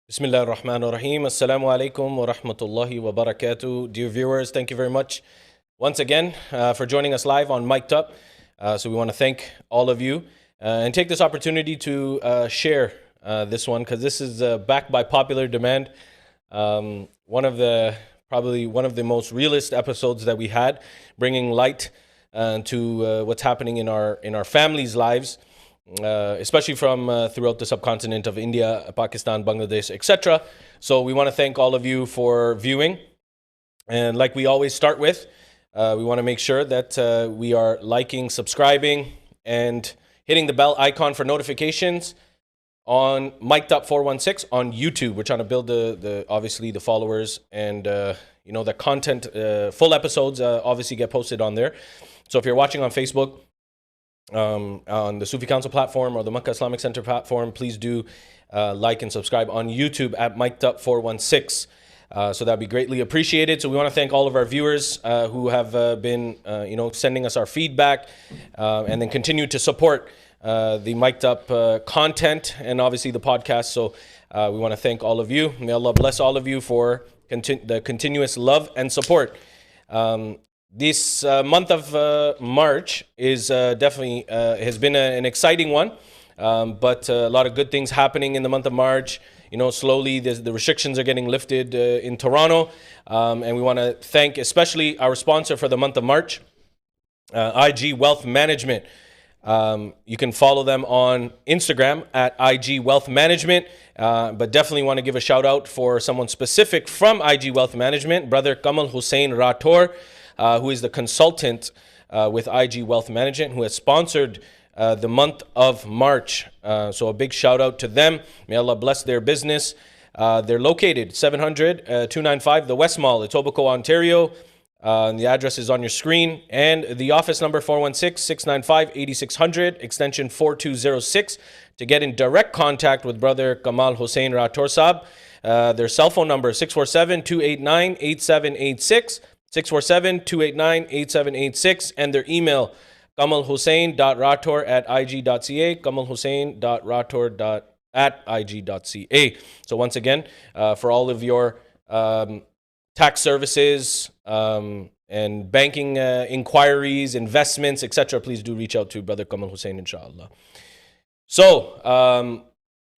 Bismillah ar-Rahman ar-Rahim. Assalamu alaikum wa rahmatullahi wa barakatuh. Dear viewers, thank you very much once again for joining us live on Mic'd Up. So we want to thank all of you and take this opportunity to share this one because this is backed by popular demand. Probably one of the most realist episodes that we had, bringing light to what's happening in our families' lives. Especially from throughout the subcontinent of India, Pakistan, Bangladesh, etc. So we want to thank all of you for viewing. And like we always start with, we want to make sure that we are liking, subscribing, and hitting the bell icon for notifications on Mic'd Up 416 on YouTube. We're trying to build obviously the followers and the content. Full episodes obviously get posted on there. So if you're watching on Facebook, on the Sufi Council platform or the Makkah Islamic Center platform, please do like and subscribe on YouTube at Mic'd Up 416. So that'd be greatly appreciated. So we want to thank all of our viewers who have been, sending us our feedback and then continue to support the Mic'd Up content and obviously the podcast. So we want to thank all of you. May Allah bless all of you for the continuous love and support. This month of March is definitely has been an exciting one, but a lot of good things happening in the month of March. Slowly the restrictions are getting lifted in Toronto, and we want to thank especially our sponsor for the month of March, IG Wealth Management. You can follow them on Instagram at IG Wealth Management, but definitely want to give a shout out for someone specific from IG Wealth Management, brother Kamalhusain Rathod, who is the consultant with IG Wealth Management, who has sponsored the month of March. So a big shout out to them. May Allah bless their business. They're located 700-295 the Westmall, Etobicoke, Ontario. The address is on your screen. And the office number 416-695-8600, extension 4206. To get in direct contact with brother Kamalhusain Rathod Saab, their cell phone number 647-289-8786. 647-289-8786, and their email kamalhusain.rathod@ig.ca, kamalhusain.rathod@ig.ca. So once again, for all of your tax services and banking inquiries, investments, etc., please do reach out to brother Kamalhusain, inshallah. So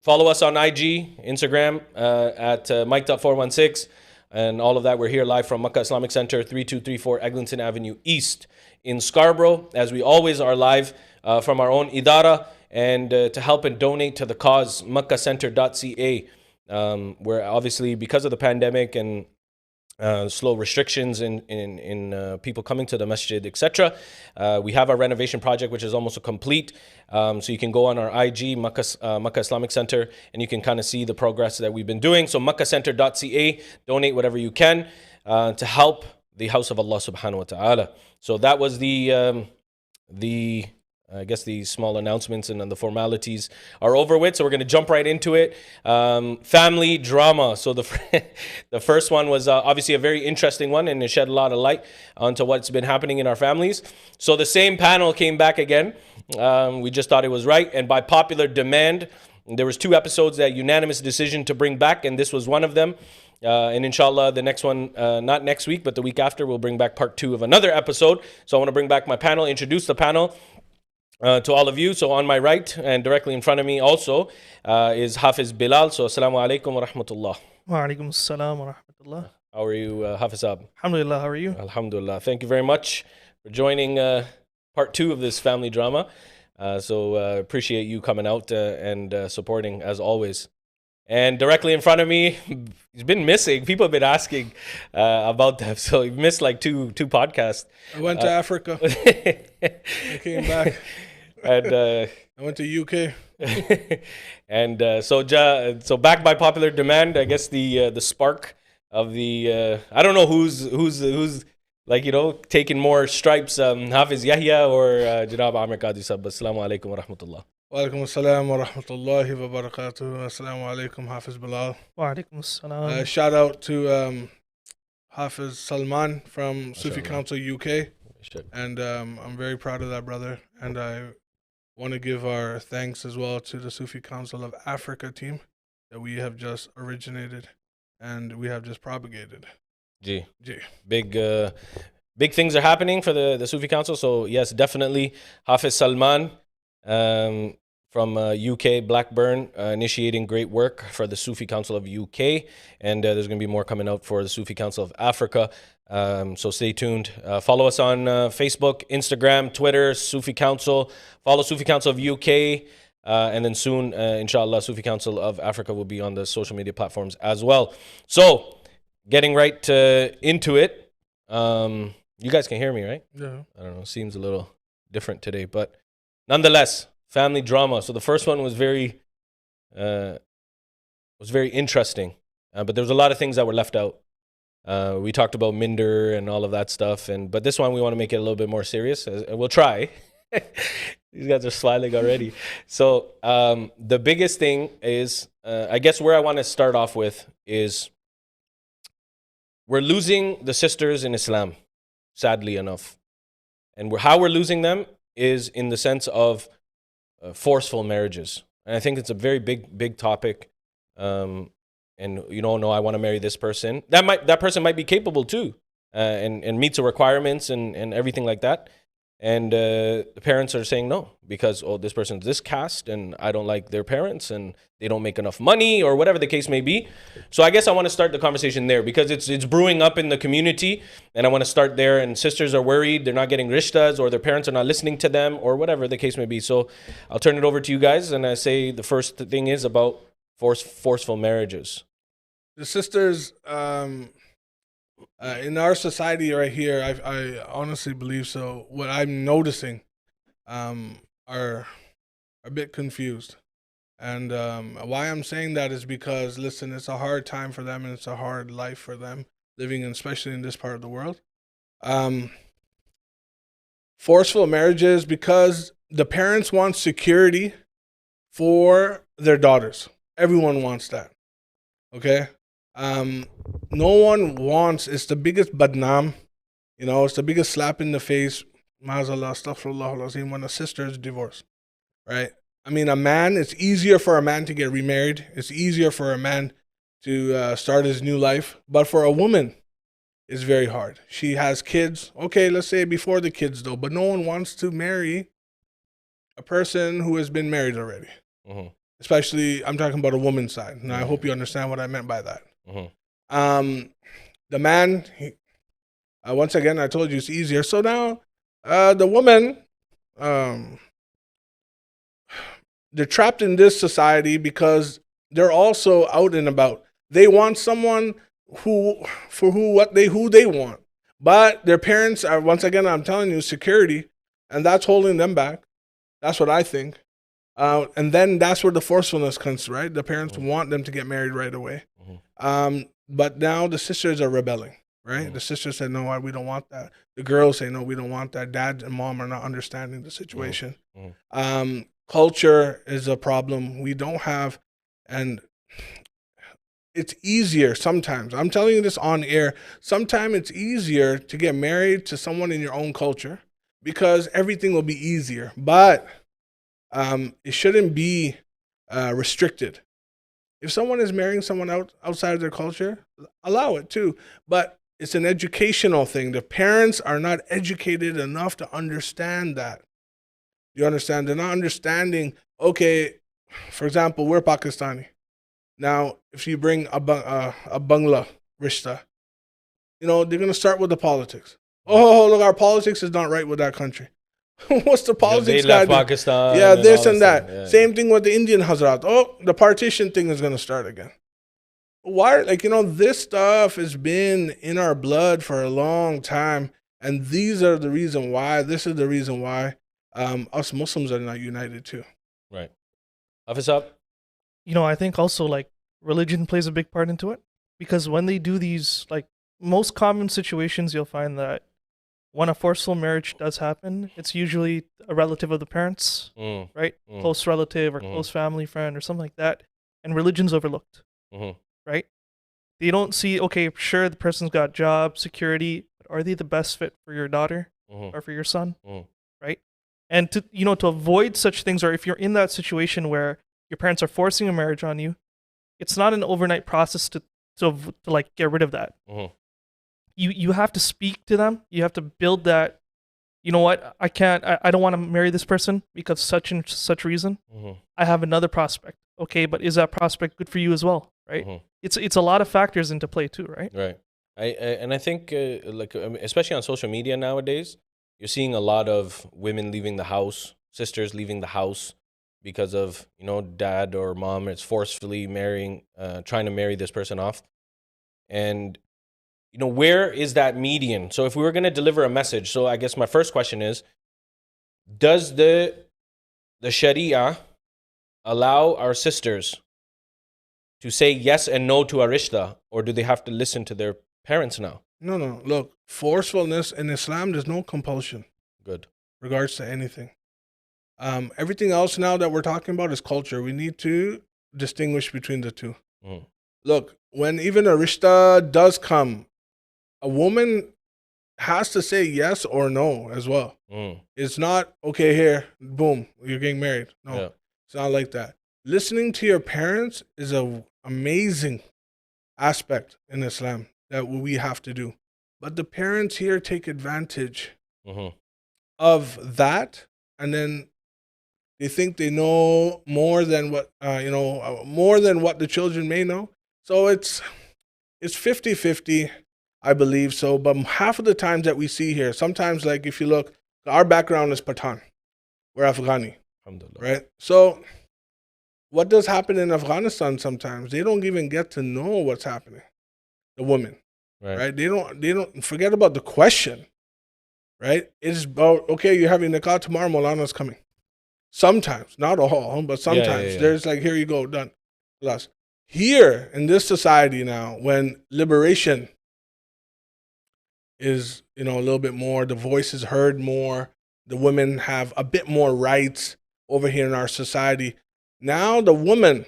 follow us on IG, Instagram at Mic'd Up 416. And all of that, we're here live from Makkah Islamic Center, 3234 Eglinton Avenue East in Scarborough, as we always are live from our own idara, and to help and donate to the cause, meccacenter.ca, where obviously because of the pandemic and slow restrictions in people coming to the masjid, etc. We have our renovation project, which is almost complete. So you can go on our IG, Makkah Islamic Center, and you can kind of see the progress that we've been doing. So meccacenter.ca, donate whatever you can to help the house of Allah subhanahu wa ta'ala. So that was the small announcements and the formalities are over with. So we're going to jump right into it. Family drama. So the first one was obviously a very interesting one, and it shed a lot of light onto what's been happening in our families. So the same panel came back again. We just thought it was right. And by popular demand, there was 2 episodes that unanimous decision to bring back, and this was one of them. And inshallah, the next one, not next week, but the week after, we'll bring back part 2 of another episode. So I want to bring back my panel, introduce the panel to all of you. So on my right and directly in front of me also is Hafiz Bilal. So assalamu alaikum wa rahmatullah. Wa alaikum assalam wa rahmatullah. How are you, Hafiz Saab? Alhamdulillah, how are you? Alhamdulillah. Thank you very much for joining part 2 of this family drama. So appreciate you coming out and supporting as always. And directly in front of me, he's been missing. People have been asking about that. So he missed like two podcasts. I went to Africa. I came back. And I went to UK. And so back by popular demand, I guess the spark of the I don't know who's like taking more stripes, Hafiz Yahya or Janab Aamer Qadri sahab. Assalamu alaikum wa rahmatullah. Wa alaikum assalam wa rahmatullahi wa barakatuh. Assalamu alaikum, Hafiz Bilal. Wa alaikum assalam. Shout out to Hafiz Salman from Sufi Council UK. And I'm very proud of that, brother. And I want to give our thanks as well to the Sufi Council of Africa team that we have just originated and we have just propagated. Gee. Big things are happening for the Sufi Council. So yes, definitely Hafiz Salman from UK, Blackburn, initiating great work for the Sufi Council of UK. And there's going to be more coming out for the Sufi Council of Africa. So stay tuned. Follow us on Facebook, Instagram, Twitter, Sufi Council. Follow Sufi Council of UK. And then soon, inshallah, Sufi Council of Africa will be on the social media platforms as well. So getting right into it. You guys can hear me, right? Yeah. I don't know. Seems a little different today, but nonetheless, family drama. So the first one was very interesting, but there was a lot of things that were left out. We talked about Minder and all of that stuff, but this one we want to make it a little bit more serious. And we'll try. These guys are smiling already. So the biggest thing is, I guess where I want to start off with is we're losing the sisters in Islam, sadly enough. And how we're losing them is in the sense of forceful marriages. And I think it's a very big topic. And you don't know, I want to marry this person. That person might be capable too, and meets the requirements and everything like that. And the parents are saying no because, oh, this person's this caste and I don't like their parents and they don't make enough money or whatever the case may be. So I guess I want to start the conversation there because it's brewing up in the community and I want to start there. And sisters are worried they're not getting rishtas or their parents are not listening to them or whatever the case may be. So I'll turn it over to you guys and I say the first thing is about forceful marriages. The sisters, in our society right here, I honestly believe so. What I'm noticing are a bit confused. And why I'm saying that is because, listen, it's a hard time for them and it's a hard life for them, living especially in this part of the world. Forceful marriages because the parents want security for their daughters. Everyone wants that. Okay? No one wants, it's the biggest badnam, it's the biggest slap in the face, ma'azallah, astaghfirullah al-azim, when a sister is divorced, right? I mean, it's easier for a man to get remarried. It's easier for a man to start his new life. But for a woman, it's very hard. She has kids. Okay, let's say before the kids, though. But no one wants to marry a person who has been married already. Mm-hmm. Especially, I'm talking about a woman's side. And I hope you understand what I meant by that. Mm-hmm. The man, once again, I told you it's easier. So now, the woman, they're trapped in this society because they're also out and about. They want someone who they want. But their parents are, once again, I'm telling you, security, and that's holding them back. That's what I think. And then that's where the forcefulness comes, right? The parents want them to get married right away. But now the sisters are rebelling, right? The sisters say, no, we don't want that. The girls say, no, we don't want that. Dad and mom are not understanding the situation. Culture is a problem. We don't have, and it's easier sometimes. I'm telling you this on air. Sometimes it's easier to get married to someone in your own culture because everything will be easier. But it shouldn't be restricted. If someone is marrying someone outside of their culture, allow it too. But it's an educational thing. The parents are not educated enough to understand that. You understand? They're not understanding, okay, for example, we're Pakistani. Now, if you bring a Bangla rishta, they're going to start with the politics. Oh, look, our politics is not right with that country. What's the politics? They left Pakistan. Yeah, this and that. Yeah. Same thing with the Indian Hazrat. Oh, the partition thing is going to start again. Why? This stuff has been in our blood for a long time. And these are the reason why. This is the reason why us Muslims are not united too. Right. Hafiz up. I think also religion plays a big part into it because when they do these, most common situations, you'll find that when a forceful marriage does happen, it's usually a relative of the parents, right? Close relative or close family friend or something like that. And religion's overlooked, right? They don't see, okay, sure, the person's got job, security, but are they the best fit for your daughter or for your son, right? And to avoid such things, or if you're in that situation where your parents are forcing a marriage on you, it's not an overnight process to like get rid of that. Mhm. You have to speak to them. You have to build that. You know what? I don't want to marry this person because such and such reason. Mhm. I have another prospect. Okay, but is that prospect good for you as well? Right? Mhm. It's a lot of factors into play too, right? Right. I think especially on social media nowadays, you're seeing a lot of women leaving the house, sisters leaving the house because of, you know, dad or mom is forcefully trying to marry this person off. And, you know, where is that median? So if we were going to deliver a message, so I guess my first question is, does the Sharia allow our sisters to say yes and no to a rishta, or do they have to listen to their parents now? No. Look, forcefulness in Islam, there's no compulsion. Good. Regards to anything. Everything else now that we're talking about is culture. We need to distinguish between the two. Mm. Look, when even a rishta does come, a woman has to say yes or no as well. Mm. It's not, okay, here, boom, you're getting married. No, Yeah. It's not like that. Listening to your parents is an amazing aspect in Islam that we have to do. But the parents here take advantage Mhm. of that, and then they think they know more than what more than what the children may know. So it's 50-50, I believe so. But half of the times that we see here, sometimes, like if you look, our background is Pathan, we're Afghani, Alhamdulillah. right? So what does happen in Afghanistan sometimes? They don't even get to know what's happening. The women, right? They don't forget about the question, right? It's about, okay, you're having nikah tomorrow, Maulana's coming. Sometimes, not all, but sometimes there's like, here you go, done. Plus, here in this society now, when liberation is, you know, a little bit more, the voice is heard more, the women have a bit more rights over here in our society. Now the woman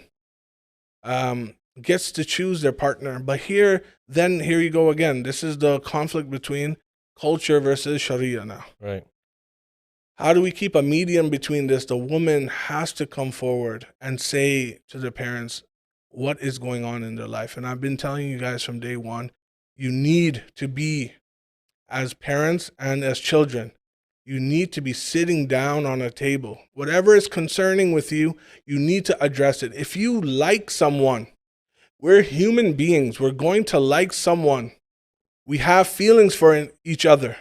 gets to choose their partner. But here you go again. This is the conflict between culture versus Sharia now. Right. How do we keep a medium between this? The woman has to come forward and say to the parents what is going on in their life. And I've been telling you guys from day one, you need to be, as parents and as children, you need to be sitting down on a table. Whatever is concerning with you, you need to address it. If you like someone, we're human beings. We're going to like someone. We have feelings for each other.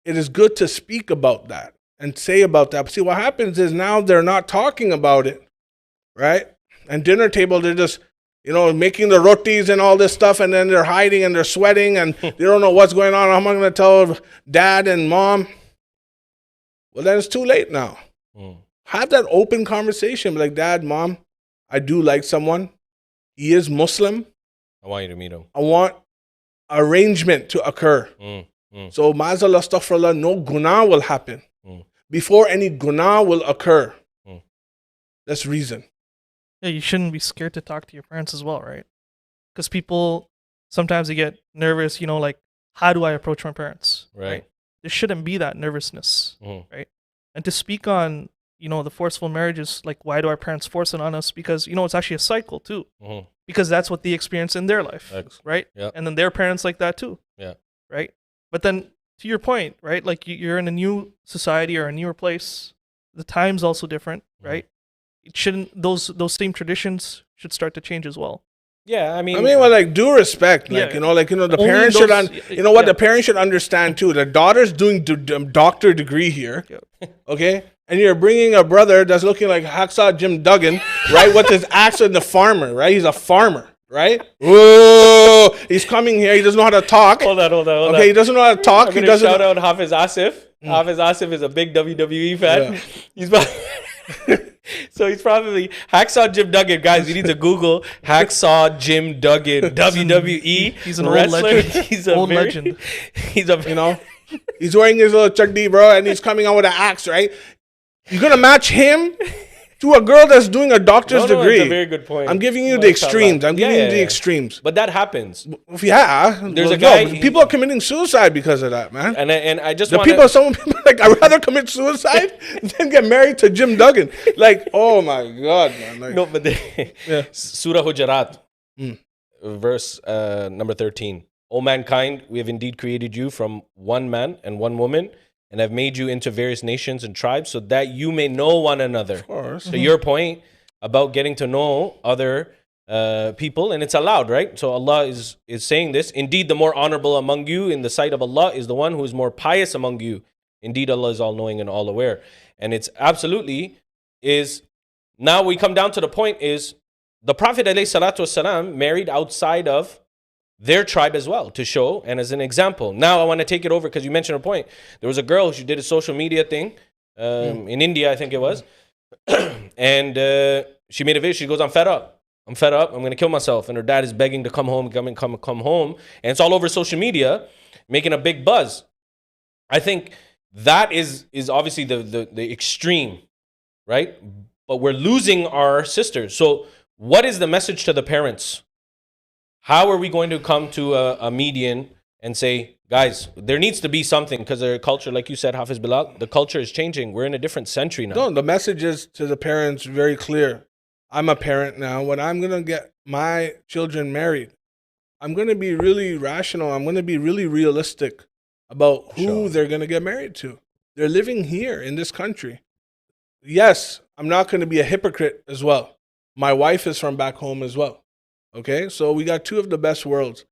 It is good to speak about that and say about that. But see, what happens is now they're not talking about it, right? And dinner table, they're just, you know, making the rotis and all this stuff, and then they're hiding and they're sweating and they don't know what's going on. How am I going to tell dad and mom? Well, then it's too late now. Mm. Have that open conversation. Like, Dad, Mom, I do like someone. He is Muslim. I want you to meet him. I want arrangement to occur. So, ma'azallah, astaghfirullah, no guna will happen. Before any guna will occur. That's reason. Yeah, you shouldn't be scared to talk to your parents as well, right? Because people, sometimes they get nervous, you know, like, how do I approach my parents? Right. There shouldn't be that nervousness, right? And to speak on, you know, the forceful marriages, like, why do our parents force it on us? Because, you know, it's actually a cycle too. Because that's what they experience in their life, right? Yep. And then their parents like that too. Yeah. Right? But then, to your point, right? Like, you're in a new society or a newer place. The time's also different, right? It shouldn't, those same traditions should start to change as well. Yeah, I mean, well, like, due respect, like, Yeah. the Only parents those- should, the parents should understand too. The daughter's doing doctor degree here, okay? And you're bringing a brother that's looking like Hacksaw Jim Duggan, right? With his axe and the farmer, right? He's a farmer, right? Whoa! He's coming here. He doesn't know how to talk. Hold on. Okay, he doesn't know how to talk. I'm He gonna doesn't. shout out Hafiz Asif. Hafiz Asif is a big WWE fan. Yeah. He's so he's probably Hacksaw Jim Duggan. Guys, you need to Google Hacksaw Jim Duggan, WWE. He's an wrestler. old legend. He's a Legend. He's a He's wearing his little chakdi, bro, and he's coming out with an axe, right? You're gonna match him to a girl that's doing a doctor's degree. It's a very good point. I'm giving you the extremes. I'm giving you the extremes. But that happens. Yeah. There's a guy. People are committing suicide because of that, man. And I just some people like, I'd rather commit suicide than get married to Jim Duggan. Like, oh my God, man. Like, no, but Surah Hujarat, verse number 13. O mankind, we have indeed created you from one man and one woman, and have made you into various nations and tribes so that you may know one another. Of course. So your point about getting to know other people, and it's allowed, right? So Allah is saying this. Indeed, the more honorable among you in the sight of Allah is the one who is more pious among you. Indeed, Allah is all-knowing and all-aware. And it's absolutely is, now we come down to the point is, the Prophet ﷺ married outside of their tribe as well, to show and as an example. Now I want to take it over because you mentioned a point. There was a girl, she did a social media thing in India, I think it was. And she made a video. She goes, I'm fed up. I'm going to kill myself. And her dad is begging to come home, come home. And it's all over social media, making a big buzz. I think that is obviously the extreme, right? But we're losing our sisters. So what is the message to the parents? How are we going to come to a median and say, guys, there needs to be something, because their culture, like you said, Hafiz, Bilal, the culture is changing. We're in a different century now. No, the message is to the parents very clear. I'm a parent now. When I'm going to get my children married, I'm going to be really rational. I'm going to be really realistic about who they're going to get married to. They're living here in this country. Yes, I'm not going to be a hypocrite as well. My wife is from back home as well. Okay, so we got two of the best worlds.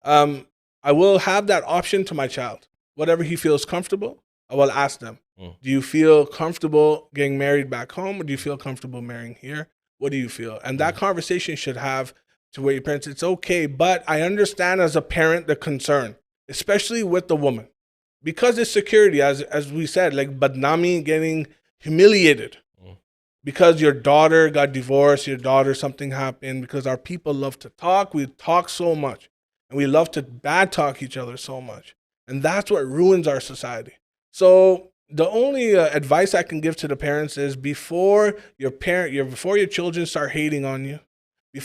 I will have that option to my child. Whatever he feels comfortable, I will ask them. Do you feel comfortable getting married back home, or do you feel comfortable marrying here? What do you feel? And that conversation should have to where your parents, it's okay, but I understand as a parent the concern, especially with the woman. Because it's security, as we said, like badnami, getting humiliated. Because your daughter got divorced, your daughter, something happened, because our people love to talk. We talk so much. And we love to bad talk each other so much. And that's what ruins our society. So the only advice I can give to the parents is before your children start hating on you,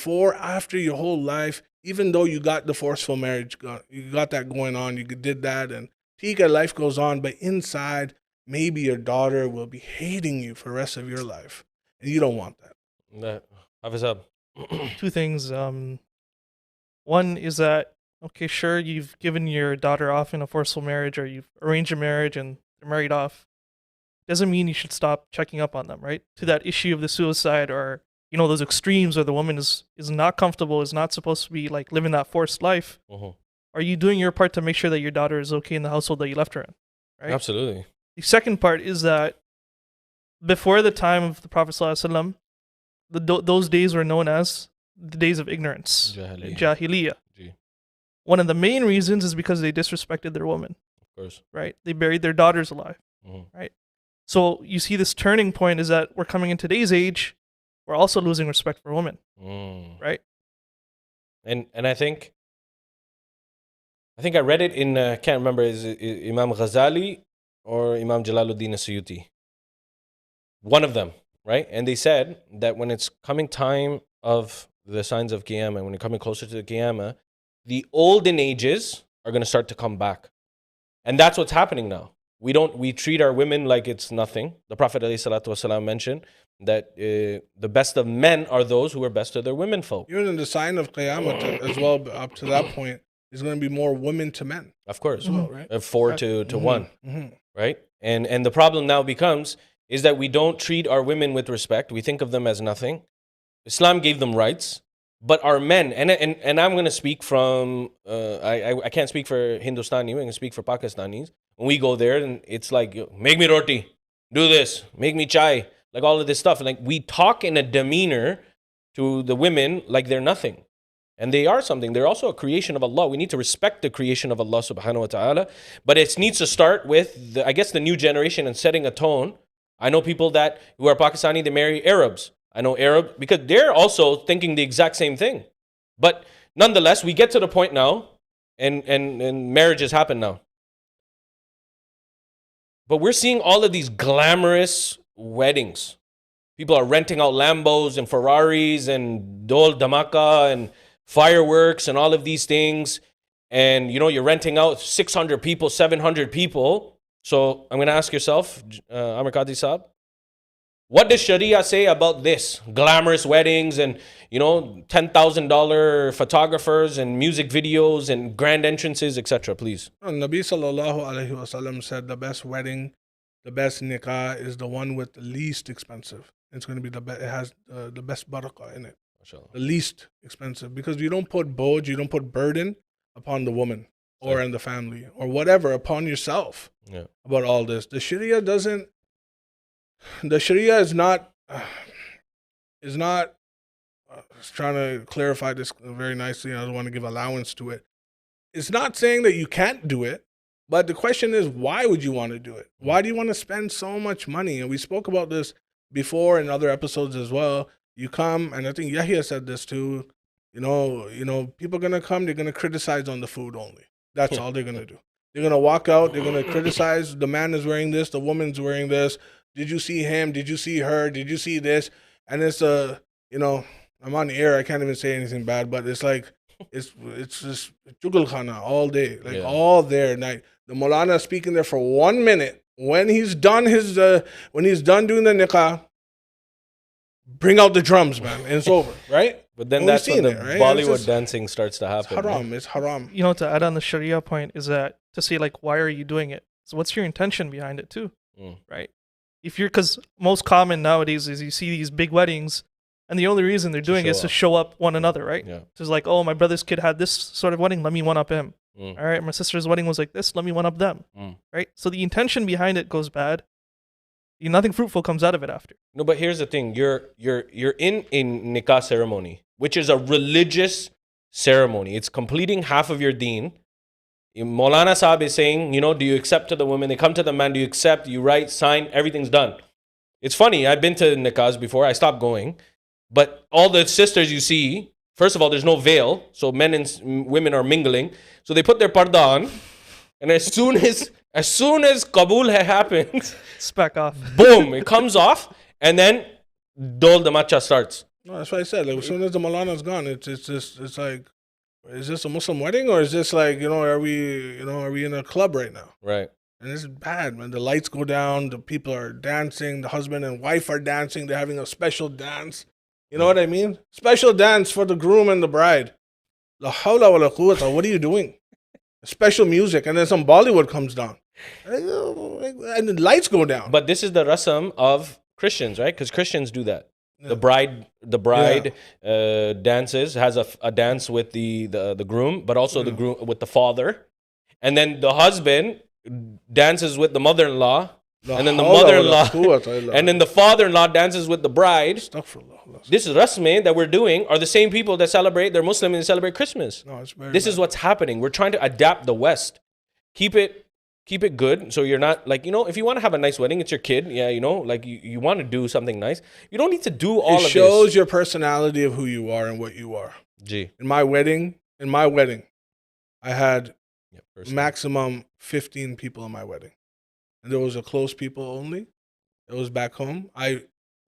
after your whole life, even though you got the forceful marriage, you got that going on, you did that, and life goes on, but inside, maybe your daughter will be hating you for the rest of your life. And you don't want that. Two things. One is that, okay, sure, you've given your daughter off in a forceful marriage, or you've arranged a marriage and they're married off. Doesn't mean you should stop checking up on them, right? To that issue of the suicide, or, you know, those extremes where the woman is not comfortable, is not supposed to be like living that forced life. Are you doing your part to make sure that your daughter is okay in the household that you left her in? Right? Absolutely. The second part is that before the time of the Prophet ﷺ, those days were known as the days of ignorance, Jahiliyyah. One of the main reasons is because they disrespected their women. Of course. Right? They buried their daughters alive. Right? So you see this turning point is that we're coming in today's age, we're also losing respect for women. Right? And I think I read it in, can't remember, is it Imam Ghazali or Imam Jalaluddin Suyuti? One of them, right? And they said that when it's coming time of the signs of Qiyamah, when you're coming closer to the Qiyamah, the olden ages are going to start to come back. And that's what's happening now. We treat our women like it's nothing. The Prophet ﷺ mentioned that the best of men are those who are best to their women folk. Even in the sign of Qiyamah as well, up to that point, there's going to be more women to men. Of course. Well, right? 4 to 1. Right? And the problem now becomes is that we don't treat our women with respect. We think of them as nothing. Islam gave them rights, but our men, and I'm going to speak from, I can't speak for Hindustani, I'm going to speak for Pakistanis. When we go there, and it's like, make me roti, do this, make me chai, like all of this stuff. Like we talk in a demeanor to the women like they're nothing. And they are something. They're also a creation of Allah. We need to respect the creation of Allah subhanahu wa ta'ala. But it needs to start with, the new generation and setting a tone. I know people who are Pakistani, they marry Arabs. I know Arab, because they're also thinking the exact same thing. But nonetheless, we get to the point now, and marriages happen now. But we're seeing all of these glamorous weddings. People are renting out Lambos and Ferraris and Dol Damaka and fireworks and all of these things. And, you know, you're renting out 600 people, 700 people. So I'm going to ask yourself, Aamer Qadri Saab, what does Sharia say about this? Glamorous weddings and, you know, $10,000 photographers and music videos and grand entrances, etc. Please. Nabi sallallahu alaihi wasallam said the best wedding, the best nikah is the one with the least expensive. It's going to be the best. It has the best barakah in it. MashaAllah. The least expensive, because you don't put boj, you don't put burden upon the woman or in the family or whatever, upon yourself. Yeah. About all this. The Sharia doesn't. The Sharia is not. Trying to clarify this very nicely. I don't want to give allowance to it. It's not saying that you can't do it, but the question is, why would you want to do it? Why do you want to spend so much money? And we spoke about this before in other episodes as well. You come, and I think Yahya said this too. You know, people are gonna come. They're gonna criticize on the food only. That's all they're gonna do. They're gonna walk out. They're gonna criticize. The man is wearing this. The woman's wearing this. Did you see him? Did you see her? Did you see this? And it's you know, I'm on the air. I can't even say anything bad, but it's like it's just jugal khana all day, like all there night. The Maulana speaking there for 1 minute. When he's done doing the nikah, bring out the drums, man, and it's over, right? But then And that's when the right? Bollywood dancing starts to happen. It's haram. It's haram. You know, to add on the Sharia point is that to say like, why are you doing it? So what's your intention behind it too, right? If you're, because most common nowadays is you see these big weddings, and the only reason they're doing it is to show up one another, right? Yeah. So it's like, oh, my brother's kid had this sort of wedding, let me one up him. All right, my sister's wedding was like this, let me one up them. Right? So the intention behind it goes bad. Nothing fruitful comes out of it after. No, but here's the thing: you're in a nikah ceremony, which is a religious ceremony. It's completing half of your deen. Maulana Sahib is saying, you know, do you accept to the woman? They come to the man, do you accept? You write, sign, everything's done. It's funny. I've been to nikahs before. I stopped going, but all the sisters you see, first of all, there's no veil, so men and women are mingling. So they put their parda on, and as soon as Kabul happens, Spack off. boom, it comes off, and then Dol Damacha starts. No, that's what I said. Like, as soon as the Maulana's gone, it's like, is this a Muslim wedding, or is this like, are we in a club right now? Right. And it's bad, man. The lights go down, the people are dancing, the husband and wife are dancing, they're having a special dance. You know what I mean? Special dance for the groom and the bride. La hawla wa la quwwata, what are you doing? Special music, and then some Bollywood comes down. And the lights go down. But this is the rasam of Christians, right? Because Christians do that. Yeah. The bride dances, has a dance with the groom, but also the groom with the father. And then the husband dances with the mother-in-law. And then the mother-in-law, and then the father-in-law dances with the bride. This rasme that we're doing are the same people that celebrate, they're Muslim and they celebrate Christmas. No, it's very this bad. is what's happening. We're trying to adapt the West. Keep it good. So you're not like, if you want to have a nice wedding, it's your kid. Yeah, like you want to do something nice. You don't need to do all of this. It shows your personality of who you are and what you are. Gee. In my wedding, I had maximum 15 people in my wedding. And there was a close people only. It was back home. I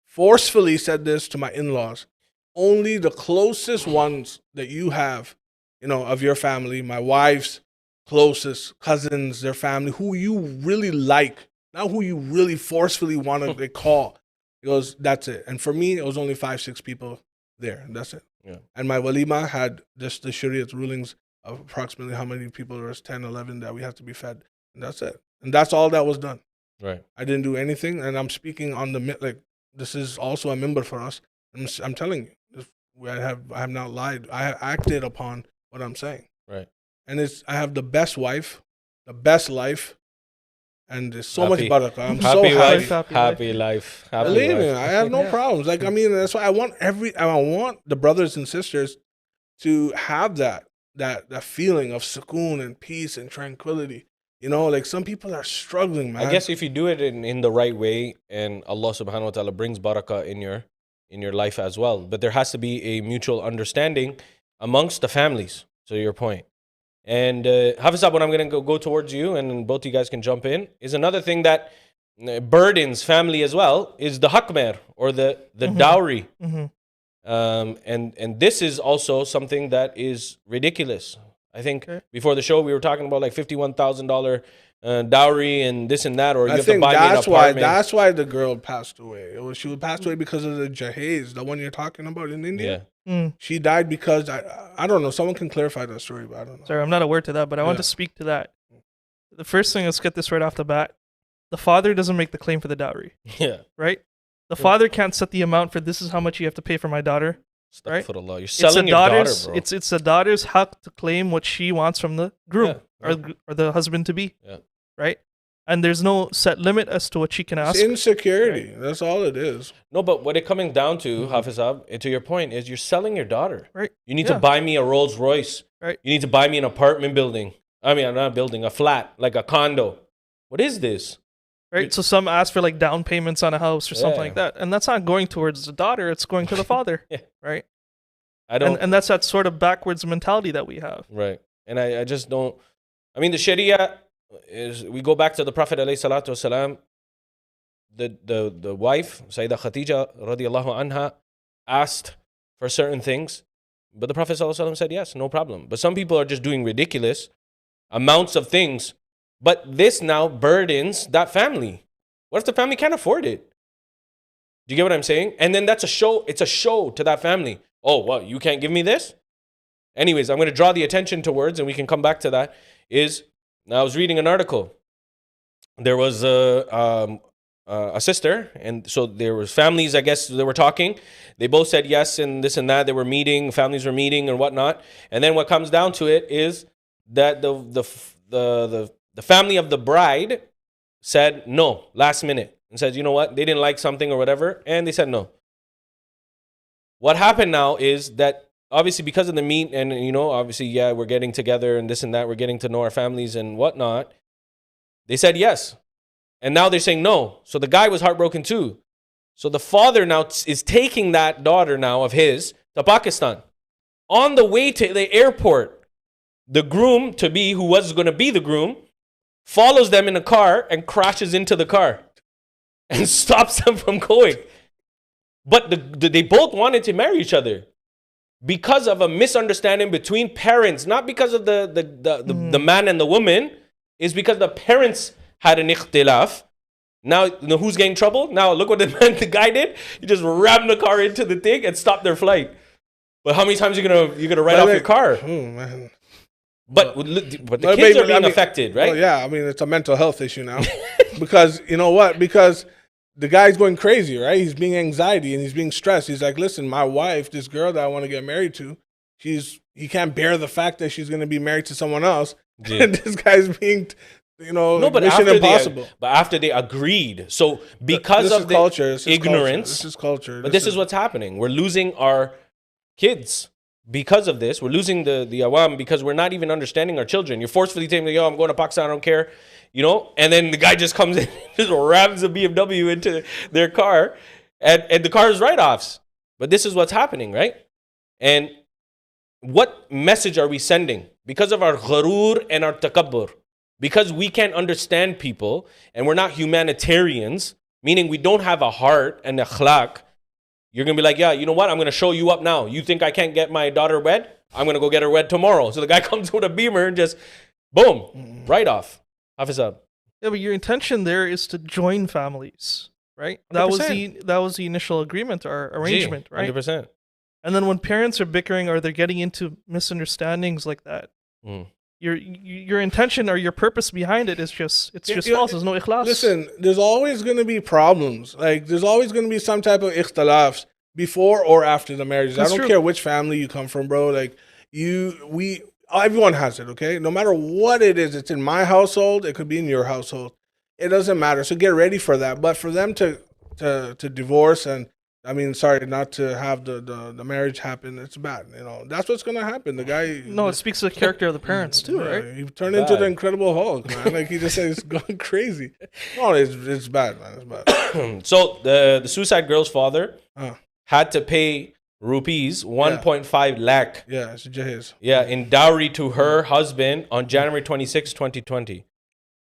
forcefully said this to my in-laws. Only the closest ones that you have, of your family, my wife's closest cousins, their family, who you really like, not who you really forcefully want to call. He goes, that's it. And for me, it was only 5-6 people there. And that's it. Yeah. And my walima had just the Shariat rulings of approximately how many people there was, 10, 11 that we had to be fed. And that's it. And that's all that was done. Right. I didn't do anything. And I'm speaking on this is also a member for us. I'm telling you, I have not lied. I have acted upon what I'm saying. Right. And I have the best wife, the best life, and there's so much barakah. I'm so happy. Happy life. Believe me, I have no problems. That's why I want the brothers and sisters to have that feeling of sukoon and peace and tranquility. Some people are struggling, man. I guess if you do it in the right way, and Allah subhanahu wa ta'ala brings barakah in your life as well. But there has to be a mutual understanding amongst the families. So your point. And Hafiz, when I'm going to go towards you, and both you guys can jump in, is another thing that burdens family as well is the hakmer, or the dowry. And this is also something that is ridiculous. I think before the show we were talking about like $51,000 dowry and this and that, or you have to buy me an apartment. That's why the girl passed away. She passed away because of the jahez, the one you're talking about in India. She died because I don't know. Someone can clarify that story, but I don't know. Sorry, I'm not aware to that, but I want to speak to that. The first thing, let's get this right off the bat. The father doesn't make the claim for the dowry. Yeah. Right? The father can't set the amount for this is how much you have to pay for my daughter. Right? You're selling your daughter, bro. It's the daughter's hak to claim what she wants from the groom or the husband to be. Yeah. Right? And there's no set limit as to what she can ask. It's insecurity. Right? That's all it is. No, but what it coming down to, Hafiz, to your point, is you're selling your daughter. Right. You need to buy me a Rolls Royce. Right. You need to buy me an apartment building. I mean, not a building, a flat, like a condo. What is this? Right. So some ask for like down payments on a house or something like that. And that's not going towards the daughter, it's going to the father. Right. And that's that sort of backwards mentality that we have. Right. And I just don't. I mean, the Sharia is, we go back to the Prophet alayhi salatu wasalam. The wife, Sayyidah Khadija radiallahu anha, asked for certain things, but the Prophet sallallahu alaihi wasallam said yes, no problem. But some people are just doing ridiculous amounts of things. But this now burdens that family. What if the family can't afford it? Do you get what I'm saying? And then that's a show. It's a show to that family. Oh, what? You can't give me this? Anyways, I'm going to draw the attention towards, and we can come back to that, is I was reading an article. There was a sister, and so there was families, I guess, they were talking. They both said yes and this and that. They were meeting, families were meeting and whatnot. And then what comes down to it is that the family of the bride said no last minute and said, you know what, they didn't like something or whatever, and they said no. What happened now is that obviously because of the meet and, you know, obviously, yeah, we're getting together and this and that, we're getting to know our families and whatnot, they said yes. And now they're saying no. So the guy was heartbroken too. So the father now is taking that daughter now of his to Pakistan. On the way to the airport, the groom to be, who was going to be the groom, follows them in a car and crashes into the car and stops them from going. But they both wanted to marry each other because of a misunderstanding between parents, not because of the man and the woman, is because the parents had an ikhtilaf. Now, you know who's getting trouble? Now, look what the guy did. He just rammed the car into the thing and stopped their flight. But how many times are you gonna write off your car? Man. But the kids are being affected, right? Well, yeah, I mean, it's a mental health issue now. Because, you know what? Because the guy's going crazy, right? He's being anxiety and he's being stressed. He's like, listen, my wife, this girl that I want to get married to, he can't bear the fact that she's going to be married to someone else. Yeah. And this guy's being, you know, no, but mission impossible. But after they agreed. So because of the culture, ignorance. This is culture. But this is what's happening. We're losing our kids. Because of this, we're losing the awam because we're not even understanding our children. You're forcefully telling them, yo, I'm going to Pakistan, I don't care. You know, and then the guy just comes in, just rams a BMW into their car, and the car is write-offs. But this is what's happening, right? And what message are we sending? Because of our gharur and our takabbur, because we can't understand people, and we're not humanitarians, meaning we don't have a heart and akhlaq, you're going to be like, yeah, you know what? I'm going to show you up now. You think I can't get my daughter wed? I'm going to go get her wed tomorrow. So the guy comes with a Beamer and just, boom, right off. Hafiz up. Yeah, but your intention there is to join families, right? That 100%. was the initial agreement or arrangement, right? 100%. And then when parents are bickering or they're getting into misunderstandings like that, your intention or your purpose behind it is just false. There's no ikhlas. Listen, there's always going to be problems. Like there's always going to be some type of ikhtilafs before or after the marriage. I don't care which family you come from, bro. Like everyone has it, okay? No matter what it is, it's in my household, it could be in your household. It doesn't matter. So get ready for that. But for them to divorce and not to have the marriage happen, it's bad. You know, that's what's gonna happen. The guy. No, it speaks to the character of the parents too, right? He turned into the Incredible Hulk, man. Like he just said, it's going crazy. No, it's bad, man. It's bad. So the suicide girl's father had to pay rupees 1.5 lakh. Yeah, it's jahiz. Yeah, in dowry to her husband on January 26, 2020.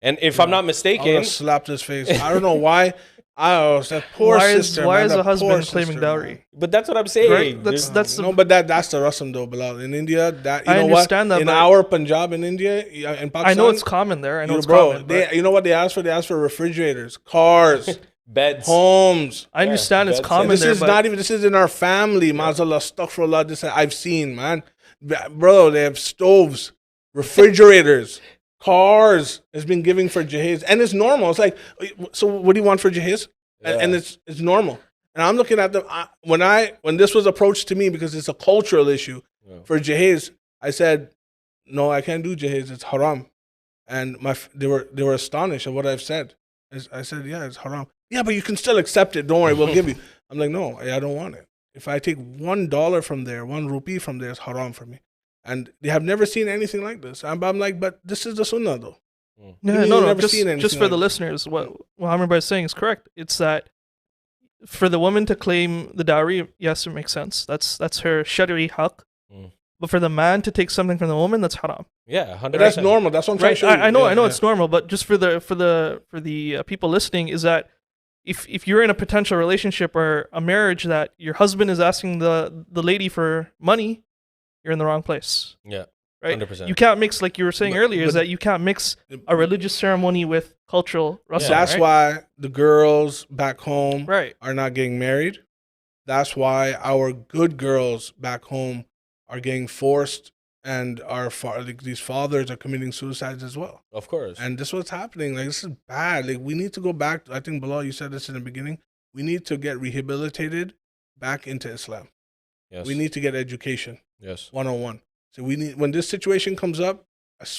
And if I'm not I would mistaken, have slapped his face. I don't know why. I was that poor sister. Why man, is that a husband poor claiming sister, dowry? man. but that's what I'm saying. Right? That's No, but that's the Rasam though, Bilal. In India, that you I know understand what? that, In but our Punjab, in India, in Pakistan, I know it's common there. I know it's bro. common. But You know what they asked for? They asked for refrigerators, cars, beds. homes. I understand it's bed common This there, is but not even. This is in our family. Mazallah, astaghfirullah. This I've seen, man. Bro, they have stoves, refrigerators, cars. It's been giving for jahiz, and it's normal. It's like, so what do you want for jahiz? And Yeah. it's normal. And I'm looking at them when this was approached to me because it's a cultural issue for jahiz. I said, no, I can't do jahiz. It's haram. And they were astonished at what I've said. I said, yeah, it's haram. Yeah, but you can still accept it. Don't worry, we'll give you. I'm like, no, I don't want it. If I take $1 from there, 1 rupee from there, it's haram for me. And they have never seen anything like this. I'm like, but this is the sunnah though. no. Never seen Just anything for like the this. listeners, what Aamer is saying is correct. It's that for the woman to claim the dowry, yes, it makes sense. That's her shari'i haq. Mm. But for the man to take something from the woman, that's haram. Yeah, 100%. But that's normal. That's what I'm trying Right? to show you. I know Yeah. it's normal, but just for the people listening, is that if you're in a potential relationship or a marriage that your husband is asking the lady for money, you're in the wrong place. Yeah, Right? 100%. You can't mix, like you were saying earlier, is but- that you can't mix a religious ceremony with cultural rasam. That's right? why the girls back home Right. are not getting married. That's why our good girls back home are getting forced, and these fathers are committing suicides as well. Of course. And this is what's happening. Like, this is bad. Like, we need to go back. I think, Bilal, you said this in the beginning. We need to get rehabilitated back into Islam. Yes. We need to get education Yes. 101. So we need, when this situation comes up,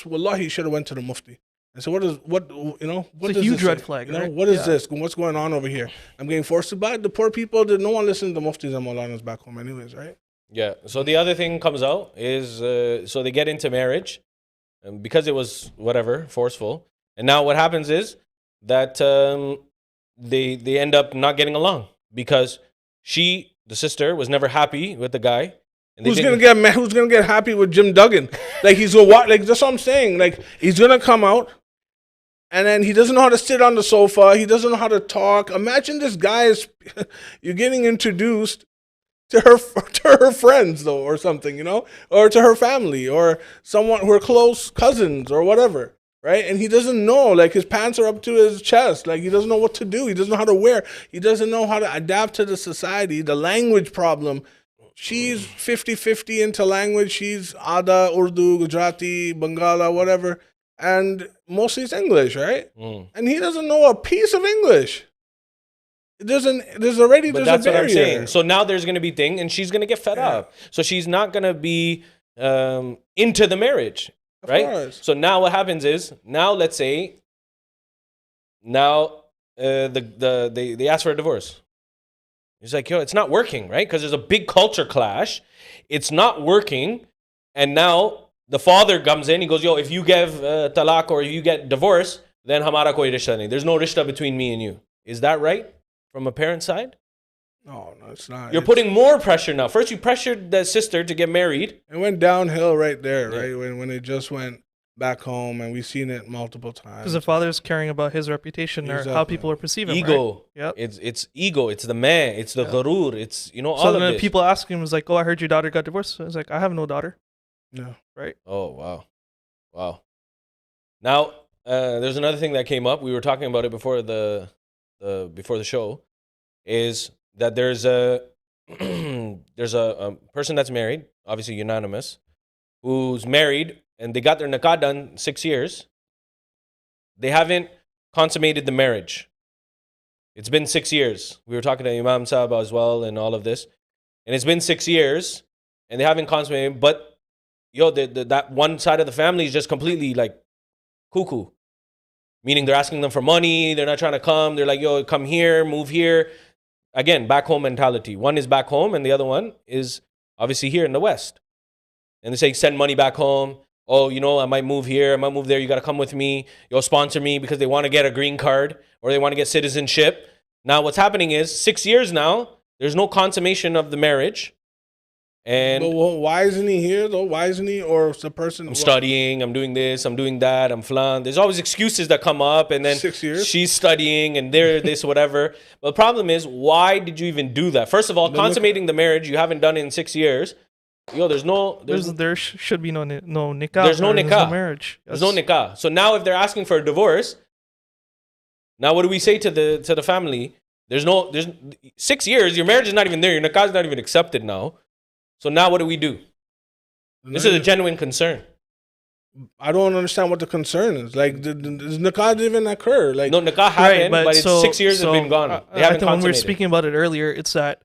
wallahi, he should have went to the mufti and said, what It's a does huge this red say? flag, You know, right? what is Yeah. this? What's going on over here? I'm getting forced to buy. The poor people, no one listens to the muftis and maulanas back home anyways, right? Yeah. So the other thing comes out is so they get into marriage because it was whatever forceful, and now what happens is that they end up not getting along because the sister was never happy with the guy. And Who's gonna get happy with Jim Duggan? Like, he's gonna watch. Like, that's what I'm saying. Like, he's gonna come out, and then he doesn't know how to sit on the sofa. He doesn't know how to talk. Imagine this guy is you're getting introduced to her friends though, or something, you know, or to her family, or someone who are close cousins or whatever, right? And he doesn't know. Like, his pants are up to his chest. Like, he doesn't know what to do. He doesn't know how to wear. He doesn't know how to adapt to the society. The language problem. She's 50-50 into language. She's Ada, Urdu, Gujarati, Bangala, whatever. And mostly it's English, right? Mm. And he doesn't know a piece of English. There's already But a that's what I'm barrier. saying. So now there's going to be thing, and she's going to get fed Yeah. up. So she's not going to be into the marriage, Of right? course. So now what happens is let's say they ask for a divorce. He's like, yo, it's not working, right? Because there's a big culture clash. It's not working, and now the father comes in. He goes, yo, if you give talaq or you get divorced, then hamara koi rishta nahi. There's no rishta between me and you. Is that right from a parent's side? No, it's not. You're putting more pressure now. First, you pressured the sister to get married. It went downhill right there, Yeah. right? When it just went back home, and we've seen it multiple times. Because the father's caring about his reputation or how Exactly. people are perceiving him. Ego. Right? Yep. It's ego. It's the man. It's the gharur. It's, all So of then this. people ask him, was like, "Oh, I heard your daughter got divorced." So I was like, "I have no daughter." No. Right? Oh, wow. Now, there's another thing that came up. We were talking about it before the show, is that there's a person that's married, obviously unanimous, who's married, and they got their nikah done 6 years. They haven't consummated the marriage. It's been 6 years. We were talking to Imam Saab as well and all of this. And it's been 6 years, and they haven't consummated. But, that one side of the family is just completely, like, cuckoo. Meaning they're asking them for money. They're not trying to come. They're like, yo, come here, move here. Again, back home mentality. One is back home, and the other one is obviously here in the West. And they say, send money back home. Oh, I might move here. I might move there. You got to come with me. You'll sponsor me because they want to get a green card or they want to get citizenship. Now, what's happening is 6 years now, there's no consummation of the marriage. And But why isn't he here though? Why isn't he? Or is the person? I'm studying, I'm doing this, I'm doing that, I'm flan. There's always excuses that come up, and then 6 years? she's studying and they're this, whatever. But the problem is, why did you even do that? First of all, consummating the marriage, you haven't done it in 6 years. Yo, There should be no nikah. There's no nikah. There's no marriage. There's no nikah. So now if they're asking for a divorce, now what do we say to the family? There's 6 years, your marriage is not even there, your nikah is not even accepted now. So now what do we do? This is a genuine concern. I don't understand what the concern is. Like, does nikah even occur? Like, No, nikah happened, but it's 6 years has been gone. They I haven't think when we were consummated. speaking about it earlier, it's that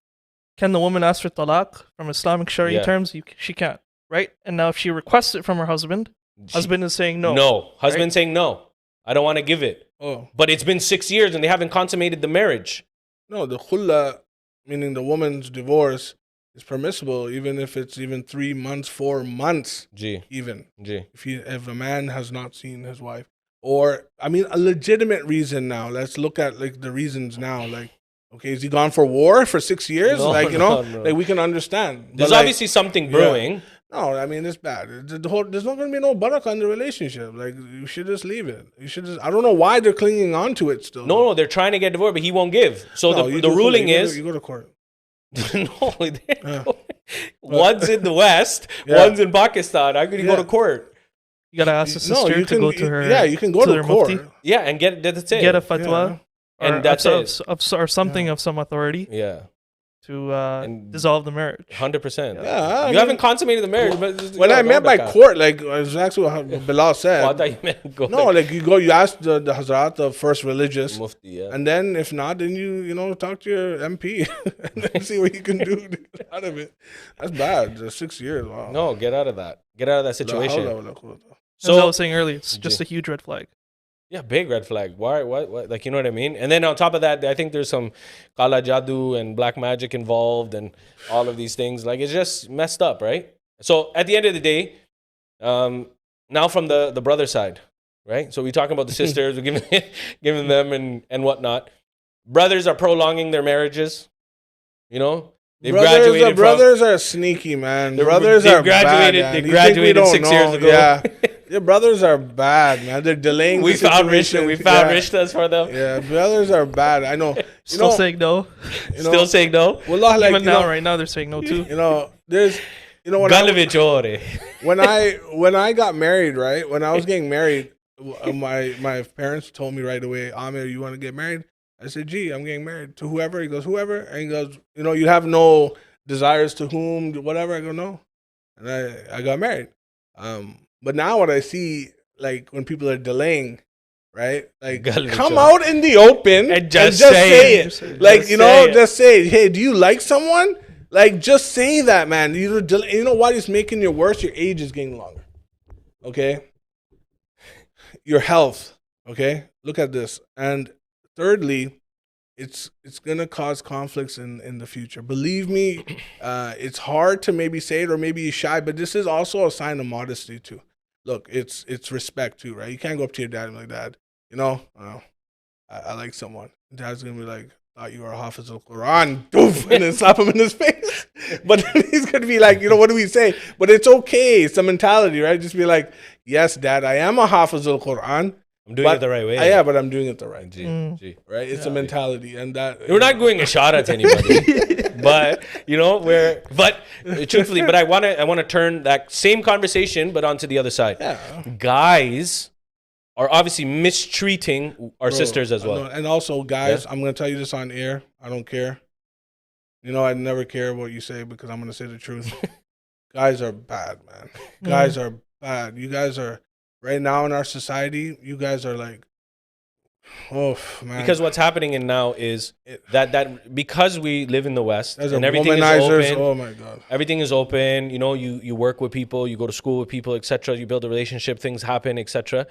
can the woman ask for talaq from Islamic Sharia Yeah. terms? She can't, right? And now if she requests it from her husband, husband is saying no. No. Husband saying no. I don't want to give it. oh But it's been 6 years and they haven't consummated the marriage. no, the khulla, meaning the woman's divorce, is permissible even if it's even 3 months, 4 months, Gee. even Gee. if a man has not seen his wife, or I mean a legitimate reason. Now let's look at like the reasons now. Like, okay, is he gone for war for 6 years? No, like, you no, know, no. like we can understand. But, There's like, obviously something brewing. no, I mean it's bad. There's not going to be no barakah in the relationship. Like, you should just leave it. You should just. I don't know why they're clinging on to it still. No, they're trying to get divorced, but he won't give. So No, you the do ruling you go to- is you go to court. no. Yeah. One's in the West, Yeah. one's in Pakistan. How could you go to court? You gotta ask the No, sister you to can go to her. Yeah, you can go to to their court. mufti. Yeah, and that's it. Get a fatwa, And or that's or something of some authority Yeah, to And- dissolve the marriage. 100%. Yeah, You haven't consummated the marriage. But When I meant by court, like exactly what Bilal said. Oh, I thought you meant go No, like you ask the Hazrat, the first religious, Mufti, yeah. and then if not, then you talk to your MP and then see what you can do to get out of it. That's bad. 6 years. Wow. No, get out of that. Get out of that La situation. hawla wa la quwwata. As I So, was saying earlier, it's just a huge red flag. yeah, big red flag. Why? Like, you know what I mean? And then on top of that, I think there's some kala jadoo and black magic involved and all of these things. Like, it's just messed up, right? So at the end of the day, now from the brother side, right? So we're talking about the sisters, we're giving them and whatnot. Brothers are prolonging their marriages, you know? They've graduated from... brothers are sneaky, man. They've Brothers are graduated- bad. they Man. You think we graduated don't 6 years know? ago. Yeah, your brothers are bad, man. They're delaying. We the found situation. Rishtas for them. Yeah, brothers are bad. I know. Still saying no. Still saying no. Wallah, like, Even now, right now, they're saying no too. there's, when Galavich ore. when I got married, right? When I was getting married, my parents told me right away, Aamer, you want to get married? I said, gee, I'm getting married to whoever. He goes, whoever. And he goes, you have no desires to whom, whatever. I go, no. And I got married. But now what I see, like when people are delaying, right? Like, come out in the open and just say it. Like, just say, hey, do you like someone? Like, just say that, man. You know what is making you worse? Your age is getting longer. Okay? Your health. Okay? Look at this. And thirdly, it's gonna cause conflicts in the future. Believe me, it's hard to maybe say it or maybe you're shy, but this is also a sign of modesty too. Look, it's respect too, right? You can't go up to your dad and be like, Dad, I like someone. Dad's gonna be like, thought you were a Hafiz al-Quran, doof, and then slap him in his face. But then he's gonna be like, what do we say? But it's okay. It's a mentality, right? Just be like, yes, Dad, I am a Hafiz al-Quran. I'm doing it the right way. Yeah, but I'm doing it the right way. Gee. Right? It's a mentality, and that We're not going a shot at anybody, but truthfully, but I want to turn that same conversation, but onto the other side. Yeah. Guys are obviously mistreating our sisters as well. And also, guys, I'm going to tell you this on air. I don't care. I never care what you say because I'm going to say the truth. Guys are bad, man. Guys are bad. You guys are, right now in our society, you guys are like, oh, man. Because what's happening now is that because we live in the West and everything is womanizers. open. Oh, my God. Everything is open. You work with people, you go to school with people, etc. You build a relationship, things happen, etc.